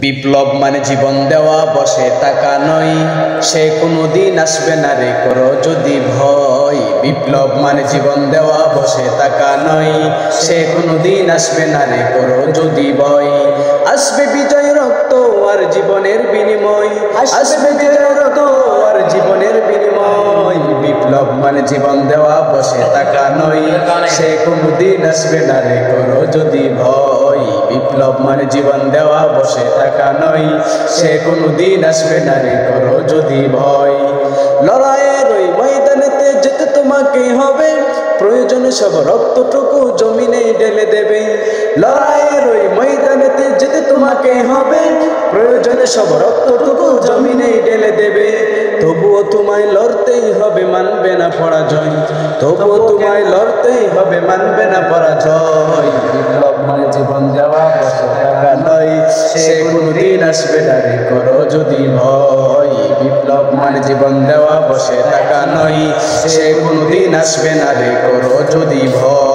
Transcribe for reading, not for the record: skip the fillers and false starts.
বিপ্লব মানে জীবন দেওয়া, বসে থাকা নয়, সে কোনোদিন আসবে না রে করো যদি ভয়। বিপ্লব মানে জীবন দেওয়া, বসে থাকা নয়, সে কোনোদিন আসবে না রে করো যদি ভয়। আসবে বিজয় রক্ত আর জীবনের বিনিময়, আসবে বিজয় রক্ত আর জীবনের বিনিময়। বিপ্লব মানে জীবন দেওয়া, বসে থাকা নয়, সে কোনোদিন আসবে না রে করো যদি ভয়। বিপ্লব মানে জীবন দেওয়া, বসে থাকা নয়, সে কোনোদিন আসবে না রে করো যদি ভয়। লড়াইয়ের ওই ময়দানেতে যেতে তোমাকে হবে, প্রয়োজনে সব রক্তটুকু জমিনে ঢেলে দেবে। লড়াইয়ের ওই ময়দানেতে যেতে তোমাকে হবে, প্রয়োজনে সব রক্তটুকু জমিনে ঢেলে দেবে। তবুও তোমায় লড়তেই হবে, মানবে না পরাজয়। তবুও তোমায় লড়তেই হবে, মানবে না পরাজয়। বিপ্লব মানে জীবন দেওয়া, বসে থাকা নয়, সে কোনোদিন আসবে না রে করো যদি ভয়। বিপ্লব মানে জীবন দেওয়া, বসে থাকা নয়, সে কোনোদিন আসবে না রে করো যদি ভয়।